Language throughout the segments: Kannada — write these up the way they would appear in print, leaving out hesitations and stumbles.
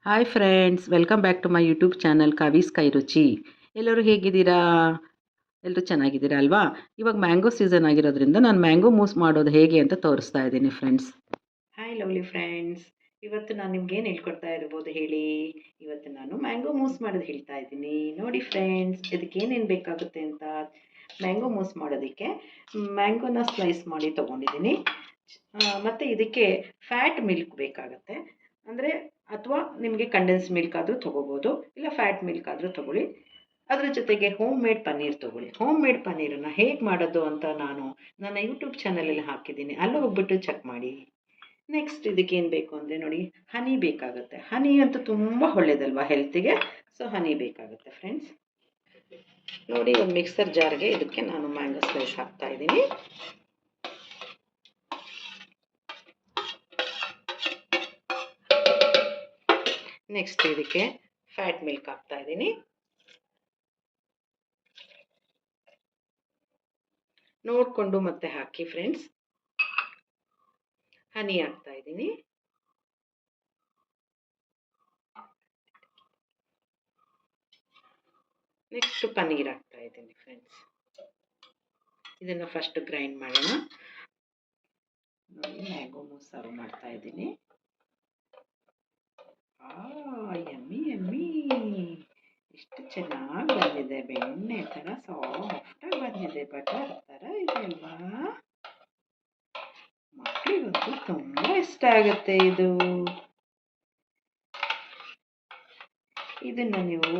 Hi friends, welcome back to my YouTube channel ಕಾವೀಸ್ ಕೈ ರುಚಿ. ಎಲ್ಲರೂ ಹೇಗಿದ್ದೀರಾ? ಎಲ್ಲರೂ ಚೆನ್ನಾಗಿದ್ದೀರಾ ಅಲ್ವಾ? ಇವಾಗ ಮ್ಯಾಂಗೋ ಸೀಸನ್ ಆಗಿರೋದ್ರಿಂದ ನಾನು ಮ್ಯಾಂಗೋ ಮೂಸ್ ಮಾಡೋದು ಹೇಗೆ ಅಂತ ತೋರಿಸ್ತಾ ಇದ್ದೀನಿ ಫ್ರೆಂಡ್ಸ್. ಹಾಯ್ ಲವ್ಲಿ ಫ್ರೆಂಡ್ಸ್, ಇವತ್ತು ನಾನು ನಿಮ್ಗೆ ಏನು ಹೇಳ್ಕೊಡ್ತಾ ಇರ್ಬೋದು ಹೇಳಿ? ಇವತ್ತು ನಾನು ಮ್ಯಾಂಗೋ ಮೂಸ್ ಮಾಡೋದು ಹೇಳ್ತಾ ಇದ್ದೀನಿ. ನೋಡಿ ಫ್ರೆಂಡ್ಸ್, ಇದಕ್ಕೆ ಏನೇನು ಬೇಕಾಗುತ್ತೆ ಅಂತ. ಮ್ಯಾಂಗೋ ಮೂಸ್ ಮಾಡೋದಕ್ಕೆ ಮ್ಯಾಂಗೋನ ಸ್ಲೈಸ್ ಮಾಡಿ ತೊಗೊಂಡಿದ್ದೀನಿ. ಮತ್ತು ಇದಕ್ಕೆ ಫ್ಯಾಟ್ ಮಿಲ್ಕ್ ಬೇಕಾಗುತ್ತೆ. ಅಂದರೆ ಅಥವಾ ನಿಮಗೆ ಕಂಡೆನ್ಸ್ ಮಿಲ್ಕ್ ಆದರೂ ತೊಗೋಬೋದು, ಇಲ್ಲ ಫ್ಯಾಟ್ ಮಿಲ್ಕ್ ಆದರೂ ತೊಗೊಳ್ಳಿ. ಅದ್ರ ಜೊತೆಗೆ ಹೋಮ್ ಮೇಡ್ ಪನ್ನೀರ್ ತೊಗೊಳ್ಳಿ. ಹೋಮ್ ಮೇಡ್ ಪನ್ನೀರನ್ನು ಹೇಗೆ ಮಾಡೋದು ಅಂತ ನಾನು ನನ್ನ ಯೂಟ್ಯೂಬ್ ಚಾನಲಲ್ಲಿ ಹಾಕಿದ್ದೀನಿ, ಅಲ್ಲಿ ಹೋಗ್ಬಿಟ್ಟು ಚೆಕ್ ಮಾಡಿ. ನೆಕ್ಸ್ಟ್ ಇದಕ್ಕೆ ಏನು ಬೇಕು ಅಂದರೆ ನೋಡಿ, ಹನಿ ಬೇಕಾಗುತ್ತೆ. ಹನಿ ಅಂತೂ ತುಂಬ ಒಳ್ಳೇದಲ್ವಾ ಹೆಲ್ತಿಗೆ, ಸೊ ಹನಿ ಬೇಕಾಗುತ್ತೆ ಫ್ರೆಂಡ್ಸ್. ನೋಡಿ, ಒಂದು ಮಿಕ್ಸರ್ ಜಾರ್ಗೆ ಇದಕ್ಕೆ ನಾನು ಮ್ಯಾಂಗೋ ಸ್ಲೈಸ್ ಹಾಕ್ತಾ ಇದ್ದೀನಿ. ನೆಕ್ಸ್ಟ್ ಇದಕ್ಕೆ ಫ್ಯಾಟ್ ಮಿಲ್ಕ್ ಹಾಕ್ತಾ ಇದ್ದೀನಿ. ನೋಡಿಕೊಂಡು ಮತ್ತೆ ಹಾಕಿ ಫ್ರೆಂಡ್ಸ್. ಹನಿ ಹಾಕ್ತಾ ಇದ್ದೀನಿ. ನೆಕ್ಸ್ಟ್ ಪನ್ನೀರ್ ಹಾಕ್ತಾ ಇದ್ದೀನಿ ಫ್ರೆಂಡ್ಸ್. ಇದನ್ನು ಫಸ್ಟ್ ಗ್ರೈಂಡ್ ಮಾಡೋಣ. ನೋಡಿ, ಮ್ಯಾಂಗೋ ಮೂಸ್ ಸರ್ವ್ ಮಾಡ್ತಾ ಇದ್ದೀನಿ. ಯಮ್ಮಿ ಯಮ್ಮಿ, ಎಷ್ಟು ಚೆನ್ನಾಗಿ ಬಂದಿದೆ, ಬೆಣ್ಣೆ ಥರ ಸಾಫ್ಟಾಗಿ ಬಂದಿದೆ, ಬಟರ್ ಥರ ಇದೆ ಅಲ್ವಾ? ಮಕ್ಕಳಿಗಂತೂ ತುಂಬ ಇಷ್ಟ ಆಗುತ್ತೆ ಇದು. ಇದನ್ನು ನೀವು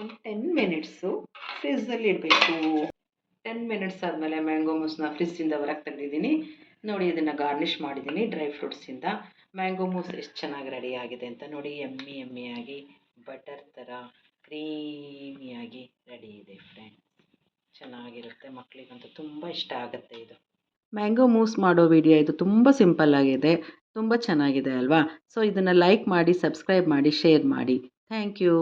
ಒಂದು 10 ಮಿನಿಟ್ಸು ಫ್ರಿಜ್ಜಲ್ಲಿ ಇಡಬೇಕು. 10 ಮಿನಿಟ್ಸ್ ಆದಮೇಲೆ ಮ್ಯಾಂಗೋ ಮೂಸ್ನ ಫ್ರಿಜ್ಜಿಂದ ಹೊರಗೆ ತೆಗೆದಿದ್ದೀನಿ. ನೋಡಿ, ಇದನ್ನು ಗಾರ್ನಿಷ್ ಮಾಡಿದ್ದೀನಿ ಡ್ರೈ ಫ್ರೂಟ್ಸಿಂದ. ಮ್ಯಾಂಗೋ ಮೂಸ್ ಎಷ್ಟು ಚೆನ್ನಾಗಿ ರೆಡಿ ಆಗಿದೆ ಅಂತ ನೋಡಿ. ಎಮ್ಮಿ ಎಮ್ಮಿಯಾಗಿ ಬಟರ್ ಥರ ಕ್ರೀಮಿಯಾಗಿ ರೆಡಿ ಇದೆ ಫ್ರೆಂಡ್ಸ್. ಚೆನ್ನಾಗಿರುತ್ತೆ, ಮಕ್ಕಳಿಗಂತೂ ತುಂಬ ಇಷ್ಟ ಆಗುತ್ತೆ ಇದು. ಮ್ಯಾಂಗೋ ಮೂಸ್ ಮಾಡೋ ವಿಡಿಯೋ ಇದು ತುಂಬ ಸಿಂಪಲ್ ಆಗಿದೆ, ತುಂಬ ಚೆನ್ನಾಗಿದೆ ಅಲ್ವಾ? ಸೊ ಇದನ್ನು ಲೈಕ್ ಮಾಡಿ, ಸಬ್ಸ್ಕ್ರೈಬ್ ಮಾಡಿ, ಶೇರ್ ಮಾಡಿ. Thank you.